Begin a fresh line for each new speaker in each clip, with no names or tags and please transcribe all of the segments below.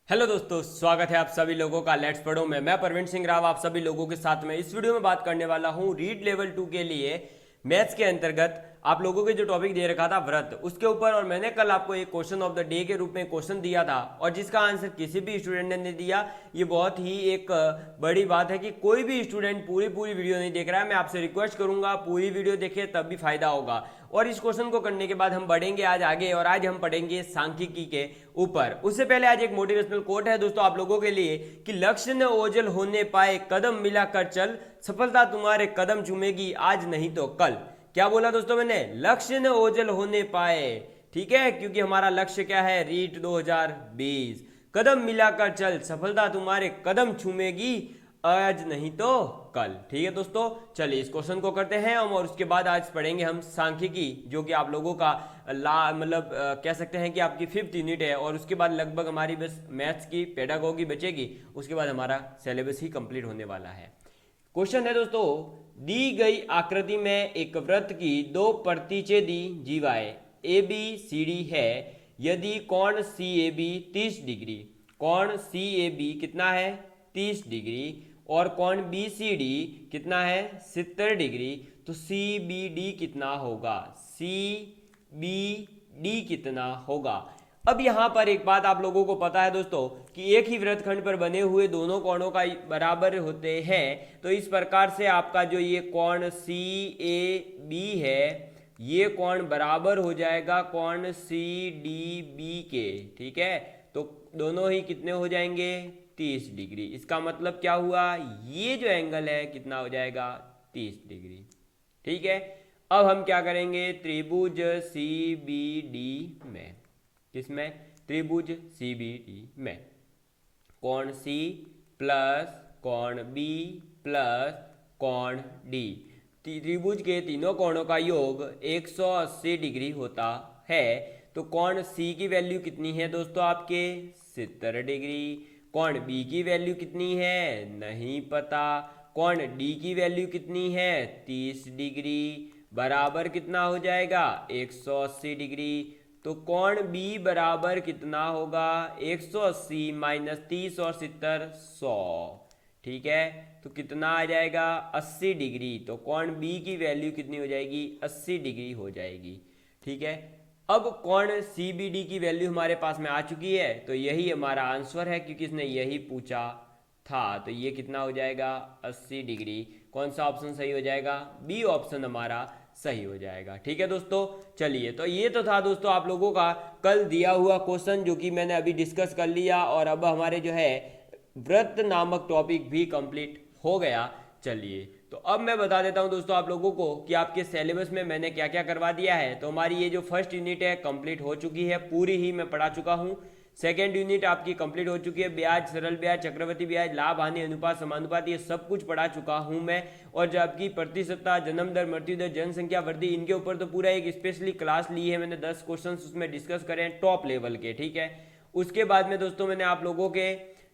Hello दोस्तों, स्वागत है आप सभी लोगों का लेट्स पढ़ो में। मैं प्रवीण सिंह राव आप सभी लोगों के साथ में इस वीडियो में बात करने वाला हूं रीड लेवल 2 के लिए मैथ्स के अंतर्गत आप लोगों के जो टॉपिक दे रखा था व्रत उसके ऊपर। और मैंने कल आपको एक क्वेश्चन ऑफ द डे के रूप में क्वेश्चन दिया था और जिसका आंसर किसी भी स्टूडेंट ने नहीं दिया। ये बहुत ही एक बड़ी बात है कि कोई भी स्टूडेंट पूरी पूरी वीडियो नहीं देख रहा है। मैं आपसे रिक्वेस्ट करूंगा पूरी वीडियो देखे तब भी फायदा होगा। और इस क्वेश्चन को करने के बाद हम बढ़ेंगे आज आगे और आज हम पढ़ेंगे सांख्यिकी के ऊपर। उससे पहले आज एक मोटिवेशनल कोट है दोस्तों आप लोगों के लिए कि लक्ष्य न ओझल होने पाए, कदम मिलाकर चल, सफलता तुम्हारे कदम चूमेगी आज नहीं तो कल। क्या बोला दोस्तों मैंने? लक्ष्य न ओझल होने पाए, ठीक है, क्योंकि हमारा लक्ष्य क्या है? रीट 2020। कदम मिलाकर चल, सफलता तुम्हारे कदम चूमेगी आज नहीं तो कल। ठीक है दोस्तों, चलिए इस क्वेश्चन को करते हैं हम और उसके बाद आज पढ़ेंगे हम सांख्यिकी, जो कि आप लोगों का मतलब कह सकते हैं कि आपकी 5th यूनिट है। और उसके बाद लगभग हमारी बस मैथ्स की पेडागोगी बचेगी, उसके बाद हमारा सिलेबस ही कंप्लीट होने वाला है। क्वेश्चन है दोस्तों, दी गई आकृति में एक वृत्त की दो प्रतिच्छेदी जीवाएं ए बी सी डी है। यदि कोण सी ए बी 30 डिग्री, कोण सी ए बी कितना है? 30 डिग्री। और कोण बी सी डी कितना है? 70 डिग्री। तो सी बी डी कितना होगा? सी बी डी कितना होगा? अब यहां पर एक बात आप लोगों को पता है दोस्तों कि एक ही वृत्तखंड पर बने हुए दोनों कोणों का बराबर होते हैं। तो इस प्रकार से आपका जो ये कोण सी ए बी है, ये कोण बराबर हो जाएगा कोण सी डी बी के। ठीक है, तो दोनों ही कितने हो जाएंगे? 30 डिग्री। इसका मतलब क्या हुआ? ये जो एंगल है कितना हो जाएगा? 30 डिग्री। ठीक है, अब हम क्या करेंगे? त्रिभुज सी बी डी में, किसमें? त्रिभुज सी बी डी में कोण सी प्लस कोण बी प्लस कोण डी, त्रिभुज के तीनों कोणों का योग 180 डिग्री होता है। तो कोण सी की वैल्यू कितनी है दोस्तों आपके? 70 डिग्री। कोण बी की वैल्यू कितनी है? नहीं पता। कोण डी की वैल्यू कितनी है? 30 डिग्री। बराबर कितना हो जाएगा? 180 डिग्री। तो कोण बी बराबर कितना होगा? 180 माइनस 30 और 70 100। ठीक है, तो कितना आ जाएगा? 80 डिग्री। तो कोण बी की वैल्यू कितनी हो जाएगी? 80 डिग्री हो जाएगी। ठीक है, अब कोण सी बी डी की वैल्यू हमारे पास में आ चुकी है, तो यही हमारा आंसर है क्योंकि इसने यही पूछा था। तो ये कितना हो जाएगा? 80 डिग्री। कौन सा ऑप्शन सही हो जाएगा? बी ऑप्शन हमारा सही हो जाएगा। ठीक है दोस्तों, चलिए तो ये तो था दोस्तों आप लोगों का कल दिया हुआ क्वेश्चन, जो कि मैंने अभी डिस्कस कर लिया और अब हमारे जो है व्रत नामक टॉपिक भी कंप्लीट हो गया। चलिए तो अब मैं बता देता हूं दोस्तों आप लोगों को कि आपके सिलेबस में मैंने क्या क्या करवा दिया है। तो हमारी ये जो फर्स्ट यूनिट है कंप्लीट हो चुकी है, पूरी ही मैं पढ़ा चुका हूं। सेकेंड यूनिट आपकी कंप्लीट हो चुकी है, ब्याज, सरल ब्याज, चक्रवृद्धि ब्याज, लाभ, हानि, अनुपात, समानुपात, ये सब कुछ पढ़ा चुका हूं मैं। और जो आपकी प्रतिशतता, जन्म दर, मृत्यु दर, जनसंख्या वृद्धि, इनके ऊपर तो पूरा एक स्पेशली क्लास ली है मैंने, 10 क्वेश्चन उसमें डिस्कस करे हैं टॉप लेवल के। ठीक है, उसके बाद में दोस्तों मैंने आप लोगों के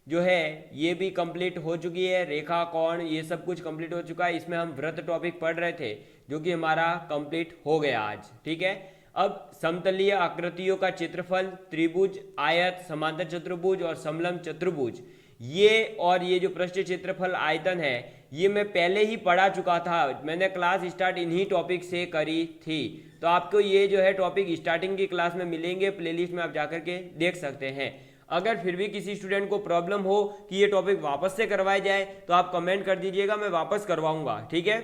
जो है ये भी कंप्लीट हो चुकी है, रेखा, कोण, ये सब कुछ कंप्लीट हो चुका है। इसमें हम व्रत टॉपिक पढ़ रहे थे जो कि हमारा कंप्लीट हो गया आज। ठीक है, अब समतलीय आकृतियों का क्षेत्रफल, त्रिभुज, आयत, समांतर चतुर्भुज और समलंब चतुर्भुज, ये और ये जो पृष्ठ क्षेत्रफल आयतन है ये मैं पहले ही पढ़ा चुका था। मैंने क्लास स्टार्ट इन्हीं टॉपिक से करी थी। तो आपको ये जो है टॉपिक स्टार्टिंग की क्लास में मिलेंगे, प्लेलिस्ट में आप जाकर के देख सकते हैं। अगर फिर भी किसी स्टूडेंट को प्रॉब्लम हो कि ये टॉपिक वापस से करवाया जाए तो आप कमेंट कर दीजिएगा, मैं वापस करवाऊंगा। ठीक है,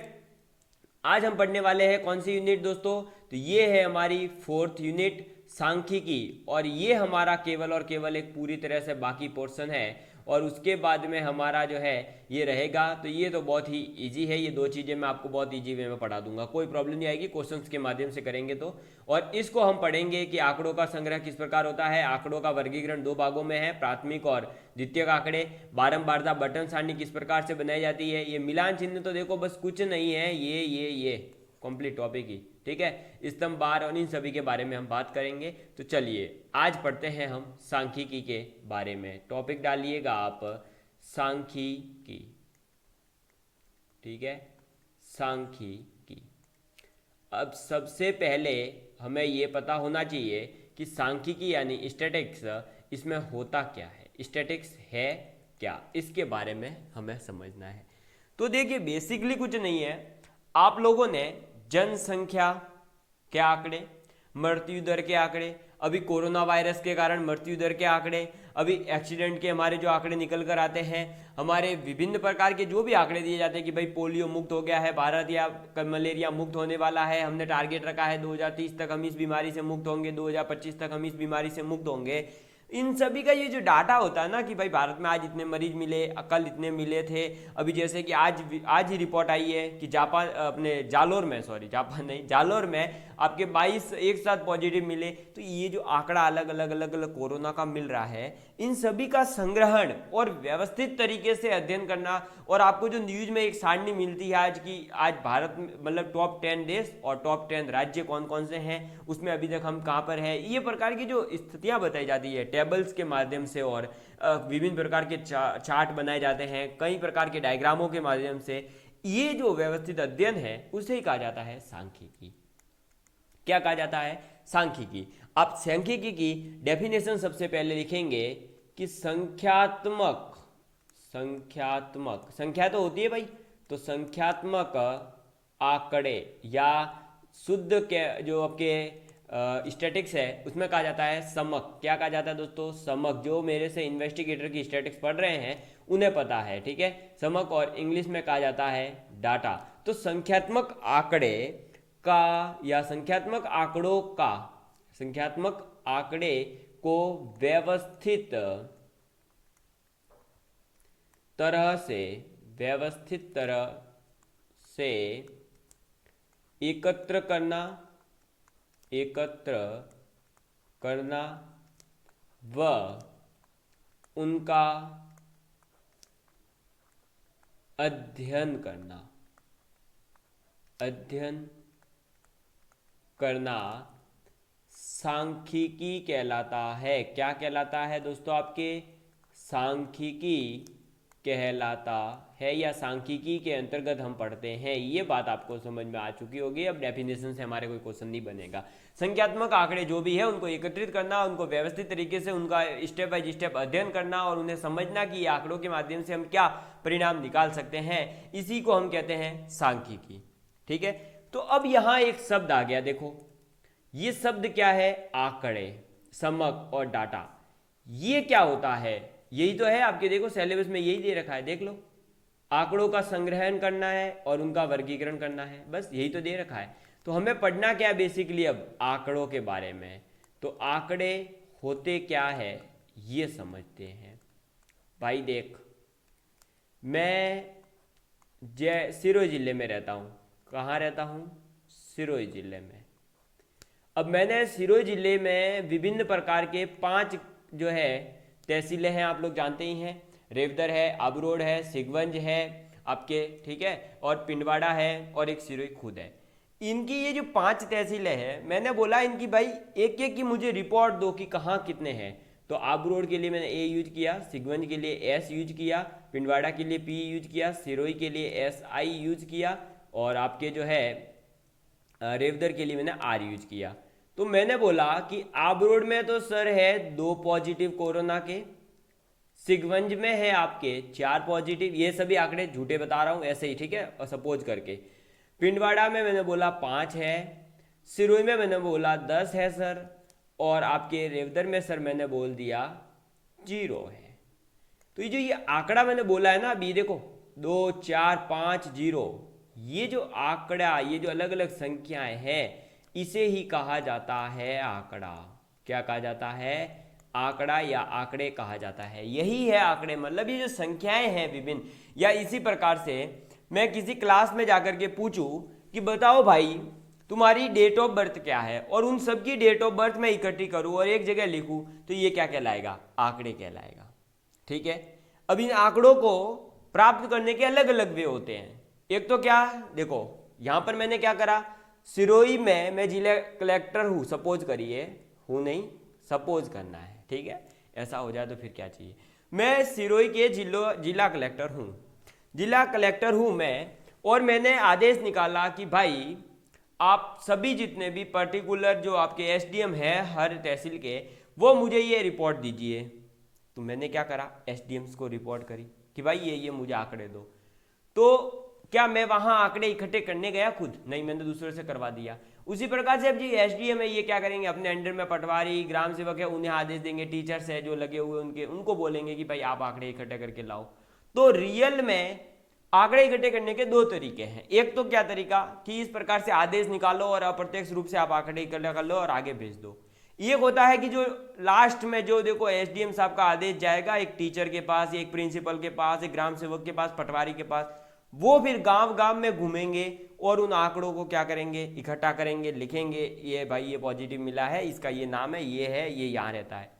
आज हम पढ़ने वाले हैं कौन सी यूनिट दोस्तों? तो ये है हमारी 4th यूनिट सांख्यिकी। और ये हमारा केवल और केवल एक पूरी तरह से बाकी पोर्शन है और उसके बाद में हमारा जो है ये रहेगा। तो ये तो बहुत ही इजी है, ये दो चीज़ें मैं आपको बहुत इजी वे में पढ़ा दूंगा, कोई प्रॉब्लम नहीं आएगी, क्वेश्चंस के माध्यम से करेंगे तो। और इसको हम पढ़ेंगे कि आंकड़ों का संग्रह किस प्रकार होता है। आंकड़ों का वर्गीकरण दो भागों में है, प्राथमिक और द्वितीयक आंकड़े। बारंबारता बटन सारणी किस प्रकार से बनाई जाती है। ये मिलान चिन्ह तो देखो बस कुछ नहीं है, ये कंप्लीट टॉपिक ही। ठीक है, स्तंभ, बार और इन सभी के बारे में हम बात करेंगे। तो चलिए आज पढ़ते हैं हम सांख्यिकी के बारे में। टॉपिक डालिएगा आप सांख्यिकी। ठीक है, सांख्यिकी। अब सबसे पहले हमें ये पता होना चाहिए कि सांख्यिकी यानी स्टैटिस्टिक्स, इसमें होता क्या है। स्टैटिक्स है क्या, इसके बारे में हमें समझना है। तो देखिए बेसिकली कुछ नहीं है, आप लोगों ने जनसंख्या के आंकड़े, मृत्यु दर के आंकड़े, अभी कोरोना वायरस के कारण मृत्यु दर के आंकड़े, अभी एक्सीडेंट के हमारे जो आंकड़े निकल कर आते हैं, हमारे विभिन्न प्रकार के जो भी आंकड़े दिए जाते हैं कि भाई पोलियो मुक्त हो गया है भारत या मलेरिया मुक्त होने वाला है, हमने टारगेट रखा है 2030 तक हम इस बीमारी से मुक्त होंगे, 2025 तक हम इस बीमारी से मुक्त होंगे। इन सभी का ये जो डाटा होता है ना कि भाई भारत में आज इतने मरीज मिले, कल इतने मिले थे, अभी जैसे कि आज ही रिपोर्ट आई है कि जापान अपने जालोर में, सॉरी जापान नहीं, जालोर में आपके 22 एक साथ पॉजिटिव मिले। तो ये जो आंकड़ा अलग अलग कोरोना का मिल रहा है, इन सभी का संग्रहण और व्यवस्थित तरीके से अध्ययन करना, और आपको जो न्यूज में एक सारणी मिलती है आज की, आज भारत में मतलब टॉप 10 देश और टॉप 10 राज्य कौन कौन से हैं, उसमें अभी तक हम कहाँ पर हैं, ये प्रकार की जो स्थितियां बताई जाती है टेबल्स के माध्यम से, और विभिन्न प्रकार के चार्ट बनाए जाते हैं कई प्रकार के डायग्रामों के माध्यम से, ये जो व्यवस्थित अध्ययन है उसे ही कहा जाता है सांख्यिकी। क्या कहा जाता है? सांख्यिकी। आप सांख्यिकी की डेफिनेशन सबसे पहले लिखेंगे कि संख्यात्मक, संख्या तो होती है भाई, तो संख्यात्मक आंकड़े या शुद्ध के जो आपके स्टैटिक्स है उसमें कहा जाता है समक। क्या कहा जाता है दोस्तों? समक। जो मेरे से इन्वेस्टिगेटर की स्टैटिक्स पढ़ रहे हैं उन्हें पता है, ठीक है, समक, और इंग्लिश में कहा जाता है डाटा। तो संख्यात्मक आंकड़े का या संख्यात्मक आंकड़ों का, संख्यात्मक आंकड़े को व्यवस्थित तरह से एकत्र करना व उनका अध्ययन करना सांख्यिकी कहलाता है। क्या कहलाता है दोस्तों? आपके सांख्यिकी कहलाता है, या सांख्यिकी के अंतर्गत हम पढ़ते हैं। ये बात आपको समझ में आ चुकी होगी। अब डेफिनेशन से हमारे कोई क्वेश्चन नहीं बनेगा। संख्यात्मक आंकड़े जो भी है उनको एकत्रित करना, उनको व्यवस्थित तरीके से उनका स्टेप बाय स्टेप अध्ययन करना और उन्हें समझना कि ये आंकड़ों के माध्यम से हम क्या परिणाम निकाल सकते हैं, इसी को हम कहते हैं सांख्यिकी। ठीक है, तो अब यहाँ एक शब्द आ गया, देखो ये शब्द क्या है? आंकड़े, समक और डाटा। ये क्या होता है? यही तो है आपके, देखो सिलेबस में यही दे रखा है, देख लो, आंकड़ों का संग्रहण करना है और उनका वर्गीकरण करना है, बस यही तो दे रखा है। तो हमें पढ़ना क्या है बेसिकली अब? आंकड़ों के बारे में। तो आंकड़े होते क्या है ये समझते हैं। भाई देख, मैं सिरोही जिले में रहता हूँ। कहाँ रहता हूँ? सिरोही जिले में। अब मैंने सिरोही जिले में विभिन्न प्रकार के 5 जो है तहसीलें हैं, आप लोग जानते ही हैं, रेवदर है, आबूरोड है, सिगवंज है आपके, ठीक है, और पिंडवाड़ा है और एक सिरोही खुद है। इनकी ये जो 5 तहसीलें हैं, मैंने बोला इनकी भाई एक एक की मुझे रिपोर्ट दो कि कहाँ कितने हैं। तो आबूरोड के लिए मैंने ए यूज किया, सिगवंज के लिए एस यूज किया, पिंडवाड़ा के लिए पी यूज किया, सिरोही के लिए एस आई यूज किया, और आपके जो है रेवदर के लिए मैंने आर यूज किया। तो मैंने बोला कि आबरोड में तो सर है 2 पॉजिटिव कोरोना के, सिगवंज में है आपके 4 पॉजिटिव, ये सभी आंकड़े झूठे बता रहा हूँ ऐसे ही, ठीक है, और सपोज करके। पिंडवाड़ा में मैंने बोला 5 है, सिरोही में मैंने बोला 10 है सर, और आपके रेवदर में सर मैंने बोल दिया 0 है। तो ये जो ये आंकड़ा मैंने बोला है ना, अभी देखो 2 4 5 0, ये जो आंकड़ा, ये जो अलग अलग संख्याएं हैं, इसे ही कहा जाता है आंकड़ा। क्या कहा जाता है? आंकड़ा या आंकड़े कहा जाता है। यही है आंकड़े, मतलब ये जो संख्याएं हैं विभिन्न, या इसी प्रकार से मैं किसी क्लास में जाकर के पूछूं कि बताओ भाई तुम्हारी डेट ऑफ बर्थ क्या है, और उन सबकी डेट ऑफ बर्थ मैं इकट्ठी करूं और एक जगह लिखूं, तो ये क्या कहलाएगा? आंकड़े कहलाएगा। ठीक है, अब इन आंकड़ों को प्राप्त करने के अलग अलग वे होते हैं। एक तो क्या, देखो यहां पर मैंने क्या करा, सिरोही में मैं जिला कलेक्टर हूँ, सपोज करिए, हूँ नहीं, सपोज करना है, ठीक है, ऐसा हो जाए तो फिर क्या चाहिए। मैं सिरोही के जिला कलेक्टर हूँ मैं, और मैंने आदेश निकाला कि भाई आप सभी जितने भी पर्टिकुलर जो आपके एसडीएम है हर तहसील के, वो मुझे ये रिपोर्ट दीजिए। तो मैंने क्या करा, एसडीएम्स को रिपोर्ट करी कि भाई ये मुझे आंकड़े दो। तो क्या मैं वहां आंकड़े इकट्ठे करने गया खुद? नहीं, मैंने दूसरे से करवा दिया। उसी प्रकार से अब जी एसडीएम है, ये क्या करेंगे, अपने अंडर में पटवारी, ग्राम सेवक है, उन्हें आदेश देंगे, टीचर्स है जो लगे हुए उनको बोलेंगे कि भाई आप आंकड़े इकट्ठे करके लाओ। तो रियल में आंकड़े इकट्ठे करने के दो तरीके हैं। एक तो क्या तरीका कि इस प्रकार से आदेश निकालो और अप्रत्यक्ष रूप से आप आंकड़े इकट्ठा कर लो और आगे भेज दो। एक होता है कि जो लास्ट में जो देखो एसडीएम साहब का आदेश जाएगा एक टीचर के पास, एक प्रिंसिपल के पास, एक ग्राम सेवक के पास, पटवारी के पास, वो फिर गांव गांव में घूमेंगे और उन आंकड़ों को क्या करेंगे, इकट्ठा करेंगे, लिखेंगे, ये भाई ये पॉजिटिव मिला है, इसका ये नाम है, ये यहाँ रहता है।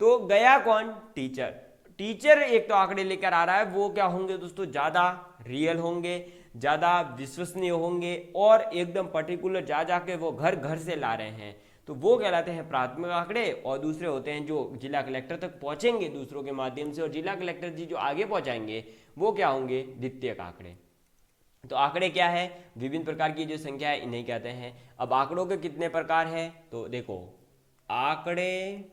तो गया कौन? टीचर। टीचर एक तो आंकड़े लेकर आ रहा है, वो क्या होंगे दोस्तों, ज्यादा रियल होंगे, ज्यादा विश्वसनीय होंगे और एकदम पर्टिकुलर जा जाके वो घर घर से ला रहे हैं, तो वो कहलाते हैं प्राथमिक आंकड़े। और दूसरे होते हैं जो जिला कलेक्टर तक पहुंचेंगे दूसरों के माध्यम से, और जिला कलेक्टर जी जो आगे पहुंचाएंगे वो क्या होंगे, द्वितीयक आंकड़े। तो आंकड़े क्या है, विभिन्न प्रकार की जो संख्या है इन्हें कहते हैं। अब आंकड़ों के कितने प्रकार हैं, तो देखो आंकड़े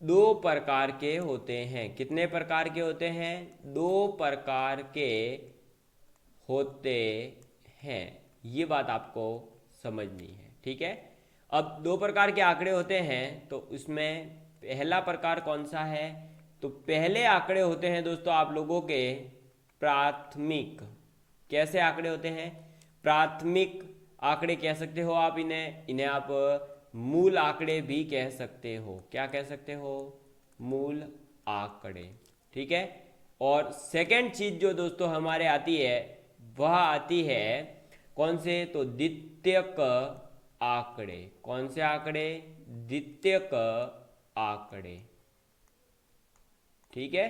दो प्रकार के होते हैं। कितने प्रकार के होते हैं? दो प्रकार के होते हैं, ये बात आपको समझनी है, ठीक है। अब दो प्रकार के आंकड़े होते हैं, तो उसमें पहला प्रकार कौन सा है, तो पहले आंकड़े होते हैं दोस्तों आप लोगों के प्राथमिक। कैसे आंकड़े होते हैं? प्राथमिक आंकड़े कह सकते हो आप इन्हें आप मूल आंकड़े भी कह सकते हो। क्या कह सकते हो? मूल आंकड़े, ठीक है। और सेकंड चीज जो दोस्तों हमारे आती है वह आती है कौन से, तो द्वितीयक आंकड़े। कौन से आंकड़े? द्वितीयक आंकड़े, ठीक है।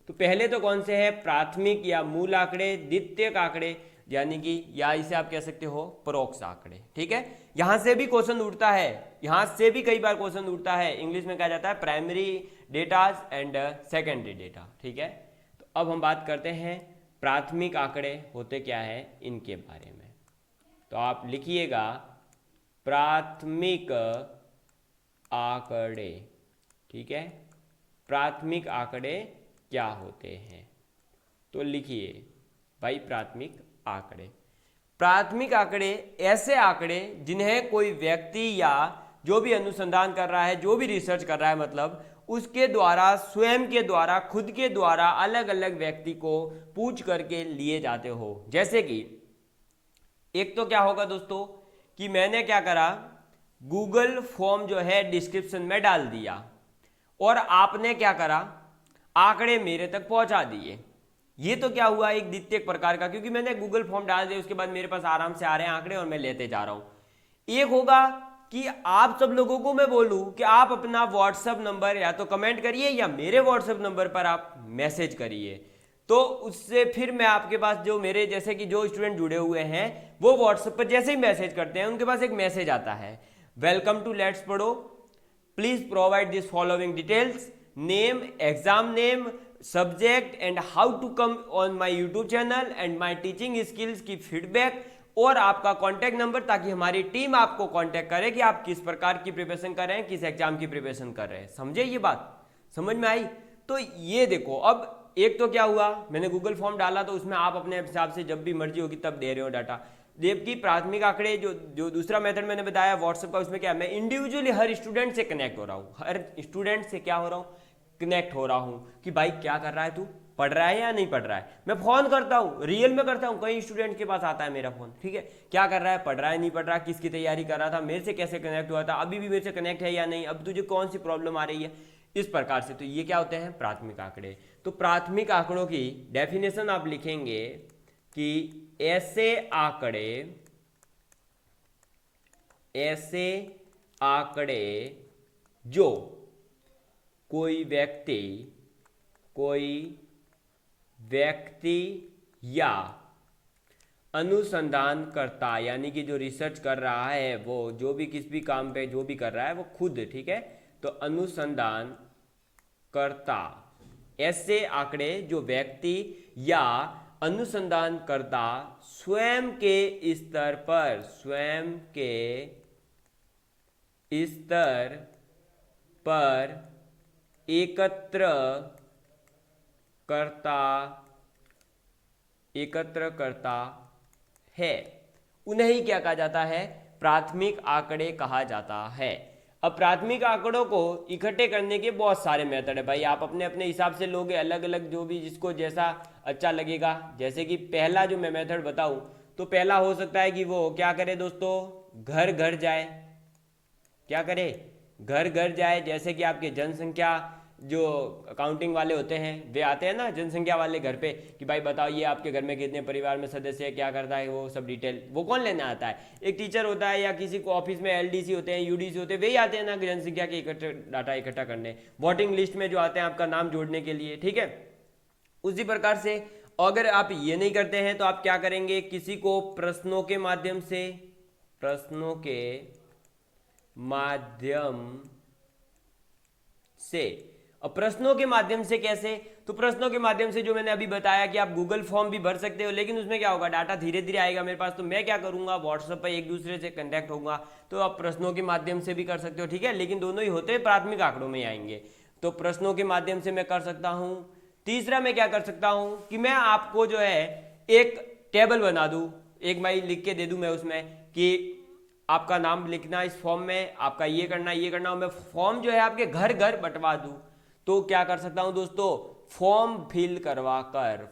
तो पहले तो कौन से है, प्राथमिक या मूल आंकड़े, द्वितीयक आंकड़े, यानी कि या इसे आप कह सकते हो परोक्ष आंकड़े, ठीक है। यहां से भी क्वेश्चन उठता है, यहां से भी कई बार क्वेश्चन उठता है। इंग्लिश में कहा जाता है primary data and secondary data, ठीक है। तो अब हम बात करते हैं प्राथमिक आंकड़े होते क्या है इनके बारे में। तो आप लिखिएगा प्राथमिक आंकड़े, ठीक है। प्राथमिक आंकड़े क्या होते हैं, तो लिखिए भाई प्राथमिक आंकड़े। प्राथमिक आंकड़े ऐसे आंकड़े जिन्हें कोई व्यक्ति या जो भी अनुसंधान कर रहा है, जो भी रिसर्च कर रहा है, मतलब उसके द्वारा, स्वयं के द्वारा, खुद के द्वारा अलग अलग व्यक्ति को पूछ करके लिए जाते हो। जैसे कि एक तो क्या होगा दोस्तों कि मैंने क्या करा, गूगल फॉर्म जो है डिस्क्रिप्शन में डाल दिया और आपने क्या करा, आंकड़े मेरे तक पहुंचा दिए। ये तो क्या हुआ, एक द्वितीयक प्रकार का, क्योंकि मैंने गूगल फॉर्म डाल दिया, उसके बाद मेरे पास आराम से आ रहे हैं आंकड़े और मैं लेते जा रहा हूं। एक होगा कि आप सब लोगों को मैं बोलूं कि आप अपना व्हाट्सएप नंबर या तो कमेंट करिए या मेरे व्हाट्सएप नंबर पर आप मैसेज करिए, तो उससे फिर मैं आपके पास जो मेरे जैसे कि जो स्टूडेंट जुड़े हुए हैं वो व्हाट्सएप पर जैसे ही मैसेज करते हैं उनके पास एक मैसेज आता है, वेलकम टू लेट्स पढ़ो, please provide this following details, name, exam name, subject and how to come on my YouTube channel and my teaching skills की फीडबैक और आपका कांटेक्ट नंबर, ताकि हमारी टीम आपको कांटेक्ट करे कि आप किस प्रकार की प्रिपरेशन कर रहे हैं, किस एग्जाम की प्रिपरेशन कर रहे हैं। समझे, ये बात समझ में आई? तो ये देखो, अब एक तो क्या हुआ, मैंने गूगल फॉर्म डाला तो उसमें आप अपने हिसाब से जब भी मर्जी होगी तब दे रहे हो डाटा। जबकि प्राथमिक आंकड़े जो दूसरा मेथड मैंने बताया व्हाट्सएप का, उसमें क्या, मैं इंडिविजुअली हर स्टूडेंट से कनेक्ट हो रहा हूँ, हर स्टूडेंट से क्या हो रहा हूँ, कनेक्ट हो रहा हूँ कि भाई क्या कर रहा है, तू पढ़ रहा है या नहीं पढ़ रहा है। मैं फोन करता हूँ, रियल में करता हूँ, कई स्टूडेंट के पास आता है मेरा फोन, ठीक है, क्या कर रहा है, पढ़ रहा है नहीं पढ़ रहा, किसकी तैयारी कर रहा था, मेरे से कैसे कनेक्ट हुआ था, अभी भी मेरे से कनेक्ट है या नहीं, अब तुझे कौन सी प्रॉब्लम आ रही है, इस प्रकार से। तो ये क्या होते हैं, प्राथमिक आंकड़े। तो प्राथमिक आंकड़ों की डेफिनेशन आप लिखेंगे कि ऐसे आंकड़े जो कोई व्यक्ति या अनुसंधानकर्ता, यानी कि जो रिसर्च कर रहा है, वो जो भी किस भी काम पे जो भी कर रहा है वो खुद, ठीक है, तो अनुसंधानकर्ता, ऐसे आंकड़े जो व्यक्ति या अनुसंधानकर्ता स्वयं के स्तर पर पर एकत्र करता है, उन्हें ही क्या कहा जाता है? प्राथमिक आंकड़े कहा जाता है। अब प्राथमिक आंकड़ों को इकट्ठे करने के बहुत सारे मेथड है भाई, आप अपने अपने हिसाब से लोगे, अलग अलग जो भी जिसको जैसा अच्छा लगेगा। जैसे कि पहला जो मैं मेथड बताऊं तो पहला हो सकता है कि वो क्या करे दोस्तों, घर घर जाए। क्या करे? घर घर जाए। जैसे कि आपके जनसंख्या जो अकाउंटिंग वाले होते हैं वे आते हैं ना जनसंख्या वाले घर पे कि भाई बताओ ये आपके घर में कितने परिवार में सदस्य है, क्या करता है, वो सब डिटेल वो कौन लेने आता है? एक टीचर होता है या किसी को ऑफिस में एलडीसी होते हैं, यूडीसी होते हैं, वे ही आते हैं ना जनसंख्या के इकट्ठे डाटा इकट्ठा करने, वोटिंग लिस्ट में जो आते हैं आपका नाम जोड़ने के लिए। ठीक है, उसी प्रकार से अगर आप ये नहीं करते हैं तो आप क्या करेंगे, किसी को प्रश्नों के माध्यम से अब प्रश्नों के माध्यम से कैसे? तो प्रश्नों के माध्यम से जो मैंने अभी बताया कि आप गूगल फॉर्म भी भर सकते हो, लेकिन उसमें क्या होगा, डाटा धीरे धीरे आएगा मेरे पास, तो मैं क्या करूंगा, व्हाट्सएप पर एक दूसरे से कंटेक्ट होगा, तो आप प्रश्नों के माध्यम से भी कर सकते हो। ठीक है, लेकिन दोनों ही होते हैं प्राथमिक आंकड़ों में आएंगे, तो प्रश्नों के माध्यम से मैं कर सकता हूं। तीसरा मैं क्या कर सकता हूं कि मैं आपको जो है एक टेबल बना दूं, एक मैं लिख के दे दूं मैं उसमें कि आपका नाम लिखना इस फॉर्म में, आपका ये करना, मैं फॉर्म जो है आपके घर घर बंटवा दूं। तो क्या कर सकता हूं दोस्तों, फॉर्म फिल करवा कर।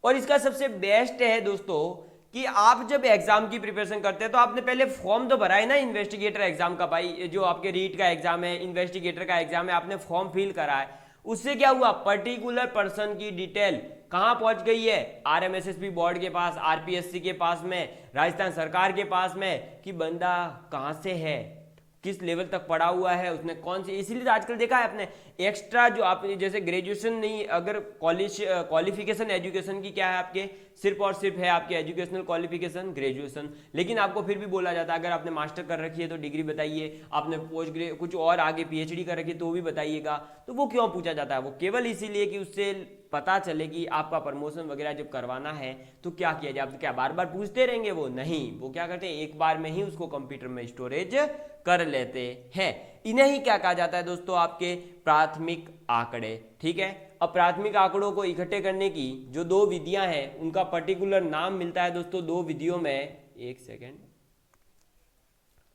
और इसका सबसे बेस्ट है दोस्तों कि आप जब एग्जाम की प्रिपरेशन करते हैं तो आपने पहले फॉर्म तो भरा है ना इन्वेस्टिगेटर एग्जाम का, भाई जो आपके रीट का एग्जाम है, इन्वेस्टिगेटर का एग्जाम है, आपने फॉर्म फिल करा है, उससे क्या हुआ, पर्टिकुलर पर्सन की डिटेल कहां पहुंच गई है, आरएमएसएसबी बोर्ड के पास, आरपीएससी के पास में, राजस्थान सरकार के पास में, कि बंदा कहां से है, किस लेवल तक पढ़ा हुआ है, उसने कौन सी। इसीलिए तो आजकल देखा है आपने एक्स्ट्रा जो आपने जैसे ग्रेजुएशन नहीं, अगर कॉलेज क्वालिफिकेशन एजुकेशन की क्या है आपके, सिर्फ और सिर्फ है आपके एजुकेशनल क्वालिफिकेशन ग्रेजुएशन, लेकिन आपको फिर भी बोला जाता है अगर आपने मास्टर कर रखी है तो डिग्री बताइए, आपने पोस्ट कुछ और आगे पीएचडी कर रखी है तो भी बताइएगा। तो वो क्यों पूछा जाता है, वो केवल इसीलिए कि उससे पता चले कि आपका प्रमोशन वगैरह जब करवाना है तो क्या किया जाए। आप क्या बार बार पूछते रहेंगे, वो नहीं, वो क्या करते हैं एक बार में ही उसको कंप्यूटर में स्टोरेज कर लेते हैं। इन्हें ही क्या कहा जाता है दोस्तों, आपके प्राथमिक आंकड़े। ठीक है, अब प्राथमिक आंकड़ों को इकट्ठे करने की जो दो विधियां हैं उनका पर्टिकुलर नाम मिलता है दोस्तों दो विधियों में, एक सेकेंड।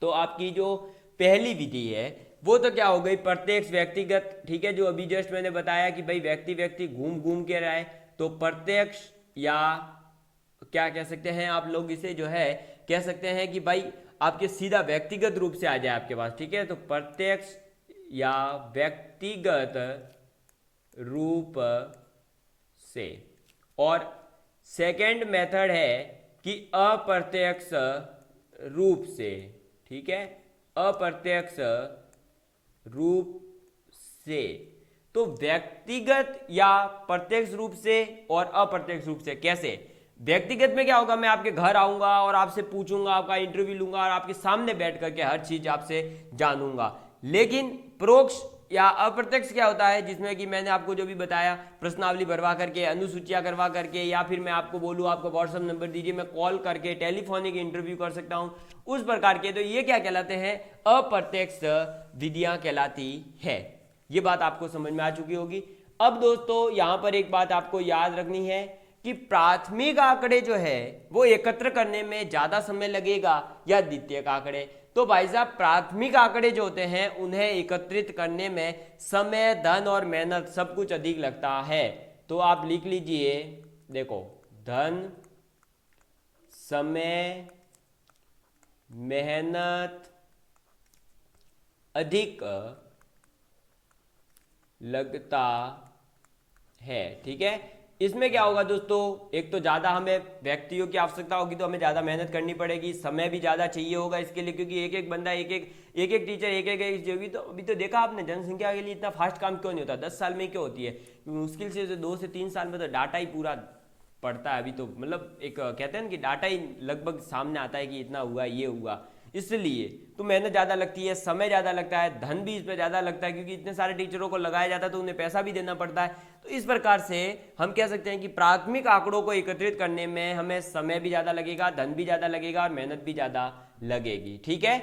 तो आपकी जो पहली विधि है वो तो क्या हो गई, प्रत्यक्ष व्यक्तिगत। ठीक है, जो अभी जस्ट मैंने बताया कि भाई व्यक्ति व्यक्ति घूम घूम के रहे, तो प्रत्यक्ष या क्या कह सकते हैं आप लोग इसे जो है कह सकते हैं कि भाई आपके सीधा व्यक्तिगत रूप से आ जाए आपके पास। ठीक है, तो प्रत्यक्ष या व्यक्तिगत रूप से। और सेकंड मेथड है कि अप्रत्यक्ष रूप से। ठीक है, अप्रत्यक्ष रूप से। तो व्यक्तिगत या प्रत्यक्ष रूप से और अप्रत्यक्ष रूप से कैसे? व्यक्तिगत में क्या होगा, मैं आपके घर आऊंगा और आपसे पूछूंगा, आपका इंटरव्यू लूंगा और आपके सामने बैठ करके हर चीज आपसे जानूंगा। लेकिन परोक्ष या अप्रत्यक्ष क्या होता है, जिसमें कि मैंने आपको जो भी बताया, प्रश्नावली भरवा करके, अनुसूचियां करवा करके, या फिर मैं आपको बोलूँ आपको व्हाट्सएप नंबर दीजिए, मैं कॉल करके टेलीफोनिक इंटरव्यू कर सकता हूं, उस प्रकार के। तो ये क्या कहलाते हैं, अप्रत्यक्ष विधियां कहलाती है। ये बात आपको समझ में आ चुकी होगी। अब दोस्तों यहां पर एक बात आपको याद रखनी है कि प्राथमिक आंकड़े जो है वो एकत्र करने में ज्यादा समय लगेगा या द्वितीयक आंकड़े। तो भाई साहब प्राथमिक आंकड़े जो होते हैं उन्हें एकत्रित करने में समय, धन और मेहनत सब कुछ अधिक लगता है। तो आप लिख लीजिए, देखो, धन, समय, मेहनत अधिक लगता है। ठीक है, इसमें क्या होगा दोस्तों, एक तो ज्यादा हमें व्यक्तियों की आवश्यकता होगी तो हमें ज्यादा मेहनत करनी पड़ेगी, समय भी ज्यादा चाहिए होगा इसके लिए, क्योंकि एक एक बंदा, एक एक टीचर, एक एक जोगी। तो अभी तो देखा आपने जनसंख्या के लिए इतना फास्ट काम क्यों नहीं होता, 10 साल में क्यों होती है, मुश्किल से 2 से 3 साल में तो डाटा ही पूरा पड़ता है। अभी तो मतलब एक कहते हैं ना कि डाटा ही लगभग सामने आता है कि इतना हुआ, ये हुआ। इसलिए तो मेहनत ज़्यादा लगती है, समय ज़्यादा लगता है, धन भी इसमें ज़्यादा लगता है, क्योंकि इतने सारे टीचरों को लगाया जाता है तो उन्हें पैसा भी देना पड़ता है। तो इस प्रकार से हम कह सकते हैं कि प्राथमिक आंकड़ों को एकत्रित करने में हमें समय भी ज़्यादा लगेगा, धन भी ज़्यादा लगेगा और मेहनत भी ज़्यादा लगेगी। ठीक है,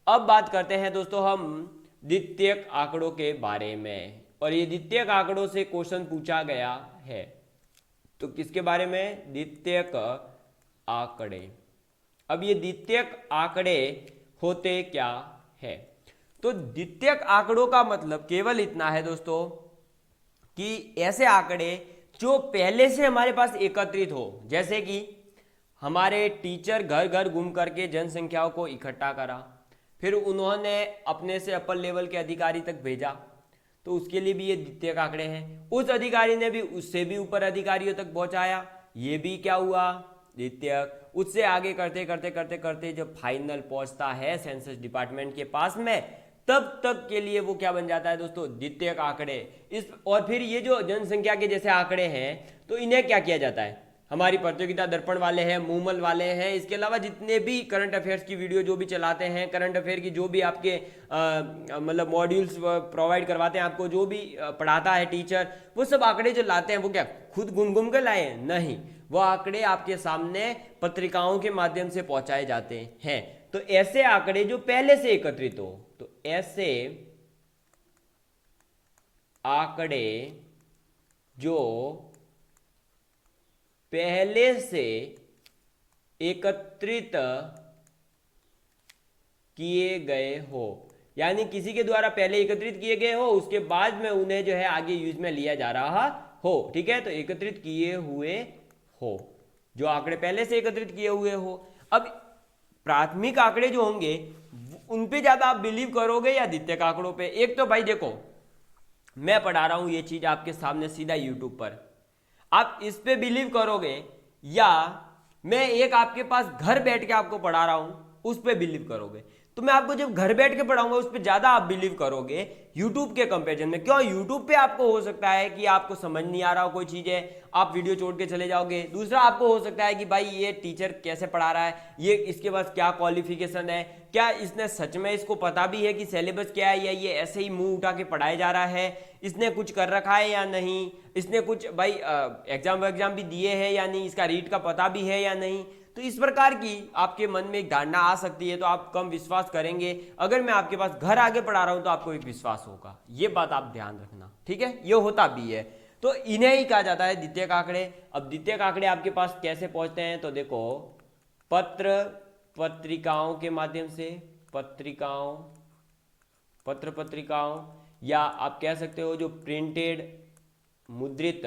अब बात करते हैं दोस्तों हम द्वितीयक आंकड़ों के बारे में, और ये द्वितीयक आंकड़ों से क्वेश्चन पूछा गया है। तो किसके बारे में? द्वितीयक आंकड़े। अब ये द्वितीयक आंकड़े होते क्या है? तो द्वितीयक आंकड़ों का मतलब केवल इतना है दोस्तों कि ऐसे आंकड़े जो पहले से हमारे पास एकत्रित हो, जैसे कि हमारे टीचर घर घर घूम करके जनसंख्याओं को इकट्ठा करा, फिर उन्होंने अपने से अपर लेवल के अधिकारी तक भेजा, तो उसके लिए भी ये द्वितीयक आंकड़े हैं। उस अधिकारी ने भी उससे भी ऊपर अधिकारियों तक पहुंचाया, ये भी क्या हुआ? द्वितीयक। उससे आगे करते करते करते करते जब फाइनल पहुंचता है सेंसस डिपार्टमेंट के पास में, तब तक के लिए वो क्या बन जाता है दोस्तों? द्वितीयक आंकड़े। इस और फिर ये जो जनसंख्या के जैसे आंकड़े हैं, तो इन्हें क्या किया जाता है? हमारी प्रतियोगिता दर्पण वाले हैं, मूमल वाले हैं, इसके अलावा जितने भी करंट अफेयर्स की वीडियो जो भी चलाते हैं, करंट अफेयर की जो भी आपके मतलब मॉड्यूल्स प्रोवाइड करवाते हैं आपको, जो भी पढ़ाता है टीचर, वो सब आंकड़े जो लाते हैं वो क्या खुद घूम कर लाए? नहीं, वो आंकड़े आपके सामने पत्रिकाओं के माध्यम से पहुंचाए जाते हैं। तो ऐसे आंकड़े जो पहले से एकत्रित हो, तो ऐसे आंकड़े जो पहले से एकत्रित किए गए हो, यानी किसी के द्वारा पहले एकत्रित किए गए हो, उसके बाद में उन्हें जो है आगे यूज में लिया जा रहा हो। ठीक है, तो एकत्रित किए हुए हो, जो आंकड़े पहले से एकत्रित किए हुए हो। अब प्राथमिक आंकड़े जो होंगे उन पे ज्यादा आप बिलीव करोगे या द्वितीयक आंकड़ों पे? एक तो भाई देखो, मैं पढ़ा रहा हूं ये चीज आपके सामने सीधा यूट्यूब पर, आप इस पे बिलीव करोगे, या मैं एक आपके पास घर बैठ के आपको पढ़ा रहा हूं उस पे बिलीव करोगे? तो मैं आपको जब घर बैठ के पढ़ाऊंगा उस पे ज्यादा आप बिलीव करोगे यूट्यूब के कंपैरिजन में। क्यों? यूट्यूब पे आपको हो सकता है कि आपको समझ नहीं आ रहा हो कोई चीज है, आप वीडियो छोड़ के चले जाओगे। दूसरा, आपको हो सकता है कि भाई ये टीचर कैसे पढ़ा रहा है, ये इसके पास क्या क्वालिफिकेशन है, क्या इसने सच में इसको पता भी है कि सिलेबस क्या है, या ये ऐसे ही मुंह उठा के पढ़ाया जा रहा है, इसने कुछ कर रखा है या नहीं, इसने कुछ भाई एग्जाम भी दिए हैं या नहीं, इसका रीट का पता भी है या नहीं। तो इस प्रकार की आपके मन में एक धारणा आ सकती है, तो आप कम विश्वास करेंगे। अगर मैं आपके पास घर आगे पढ़ा रहा हूं तो आपको एक विश्वास होगा, ये बात आप ध्यान रखना। ठीक है, ये होता भी है। तो इन्हें ही कहा जाता है द्वितीयक आंकड़े। अब द्वितीयक आंकड़े आपके पास कैसे पहुंचते हैं? तो देखो, पत्रिकाओं के माध्यम से, पत्रिकाओं, या आप कह सकते हो जो प्रिंटेड मुद्रित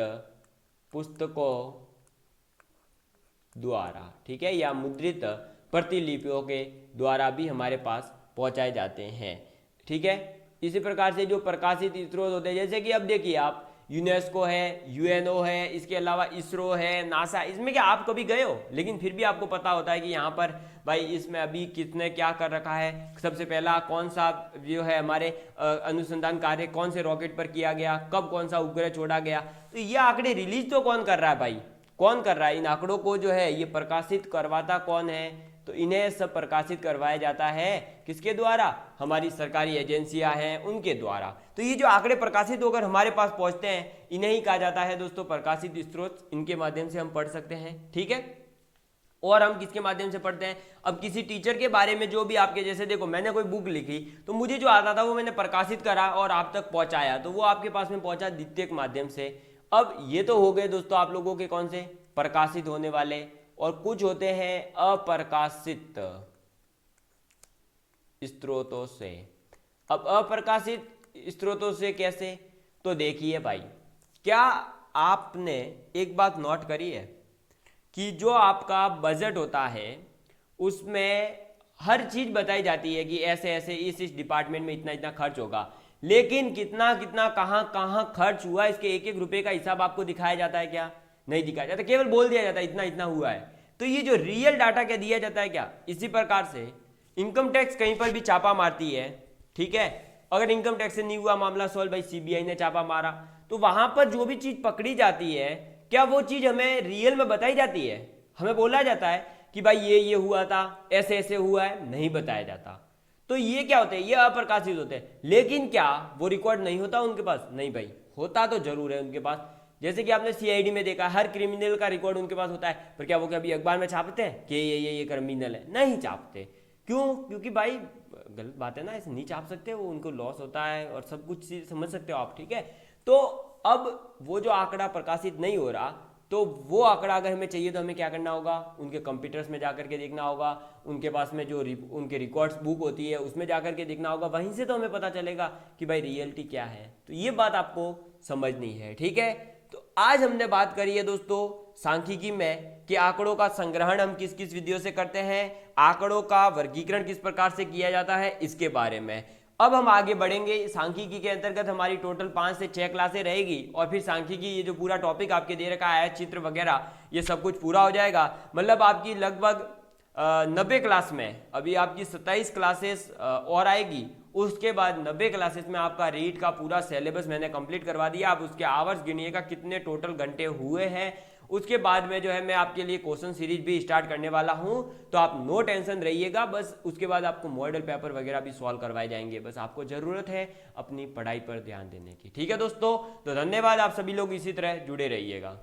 पुस्तकों द्वारा, ठीक है, या मुद्रित प्रतिलिपियों के द्वारा भी हमारे पास पहुंचाए जाते हैं। ठीक है, इसी प्रकार से जो प्रकाशित स्रोत होते हैं, जैसे कि अब देखिए आप, यूनेस्को है, यूएनओ है, इसके अलावा इसरो है, नासा, इसमें क्या आप कभी गए हो? लेकिन फिर भी आपको पता होता है कि यहाँ पर भाई इसमें अभी किसने क्या कर रखा है, सबसे पहला कौन सा जो है हमारे अनुसंधान कार्य कौन से रॉकेट पर किया गया, कब कौन सा उपग्रह छोड़ा गया। तो ये आंकड़े रिलीज तो कौन कर रहा है भाई? कौन कर रहा है? इन आंकड़ों को जो है ये प्रकाशित करवाता कौन है? तो इन्हें सब प्रकाशित करवाया जाता है किसके द्वारा? हमारी सरकारी एजेंसियां हैं उनके द्वारा। तो ये जो आंकड़े प्रकाशित होकर हमारे पास पहुंचते हैं, इन्हें ही कहा जाता है दोस्तों प्रकाशित स्रोत। इनके माध्यम से हम पढ़ सकते हैं। ठीक है, और हम किसके माध्यम से पढ़ते हैं? अब किसी टीचर के बारे में जो भी आपके, जैसे देखो मैंने कोई बुक लिखी तो मुझे जो आता था वो मैंने प्रकाशित करा और आप तक पहुंचाया, तो वो आपके पास में पहुंचा द्वितीयक माध्यम से। अब ये तो हो गए दोस्तों आप लोगों के कौन से प्रकाशित होने वाले, और कुछ होते हैं अप्रकाशित स्रोतों से। अब अप्रकाशित स्रोतों से कैसे? तो देखिए भाई, क्या आपने एक बात नोट करी है कि जो आपका बजट होता है उसमें हर चीज बताई जाती है कि ऐसे ऐसे इस डिपार्टमेंट में इतना इतना खर्च होगा, लेकिन कितना कितना कहां कहां खर्च हुआ इसके एक एक रुपए का हिसाब आपको दिखाया जाता है क्या? नहीं दिखाया जाता, केवल बोल दिया जाता है इतना इतना हुआ है। तो ये जो रियल डाटा क्या दिया जाता है क्या? इसी प्रकार से इनकम टैक्स कहीं पर भी छापा मारती है, ठीक है, अगर इनकम टैक्स से नहीं हुआ मामला सॉल्व, भाई सीबीआई ने छापा मारा, तो वहां पर जो भी चीज पकड़ी जाती है क्या वो चीज हमें रियल में बताई जाती है? हमें बोला जाता है कि भाई ये हुआ था, ऐसे ऐसे हुआ है, नहीं बताया जाता। तो ये क्या होते हैं, ये अप्रकाशित होते हैं। लेकिन क्या वो रिकॉर्ड नहीं होता उनके पास? नहीं भाई, होता तो जरूर है उनके पास। जैसे कि आपने सीआईडी में देखा, हर क्रिमिनल का रिकॉर्ड उनके पास होता है, पर क्या वो कभी अखबार में छापते हैं कि ये क्रिमिनल है? नहीं छापते। क्यों? क्योंकि भाई गलत बात है ना, ऐसे नहीं छाप सकते, वो उनको लॉस होता है और सब कुछ चीज समझ सकते हो आप, ठीक है। तो अब वो जो आंकड़ा प्रकाशित नहीं हो रहा, तो वो आंकड़ा अगर हमें चाहिए तो हमें क्या करना होगा, उनके कंप्यूटर्स में जाकर के देखना होगा, उनके पास में जो उनके रिकॉर्ड्स बुक होती है उसमें जाकर के देखना होगा, वहीं से तो हमें पता चलेगा कि भाई रियलिटी क्या है। तो ये बात आपको समझनी है, ठीक है। तो आज हमने बात करी है दोस्तों सांख्यिकी में कि आंकड़ों का संग्रहण हम किस किस विधियों से करते हैं, आंकड़ों का वर्गीकरण किस प्रकार से किया जाता है, इसके बारे में। अब हम आगे बढ़ेंगे। सांख्यिकी के अंतर्गत हमारी टोटल 5 से 6 क्लासें रहेगी, और फिर सांख्यिकी ये जो पूरा टॉपिक आपके दे रखा है, चित्र वगैरह, ये सब कुछ पूरा हो जाएगा। मतलब आपकी लगभग 90 क्लास में, अभी आपकी 27 क्लासेस और आएगी, उसके बाद 90 क्लासेस में आपका रीट का पूरा सिलेबस मैंने कंप्लीट करवा दिया। आप उसके आवर्स गिनिएगा कितने टोटल घंटे हुए हैं। उसके बाद में जो है मैं आपके लिए क्वेश्चन सीरीज भी स्टार्ट करने वाला हूं, तो आप नो टेंशन रहिएगा। बस उसके बाद आपको मॉडल पेपर वगैरह भी सॉल्व करवाए जाएंगे। बस आपको जरूरत है अपनी पढ़ाई पर ध्यान देने की, ठीक है दोस्तों। तो धन्यवाद, आप सभी लोग इसी तरह जुड़े रहिएगा।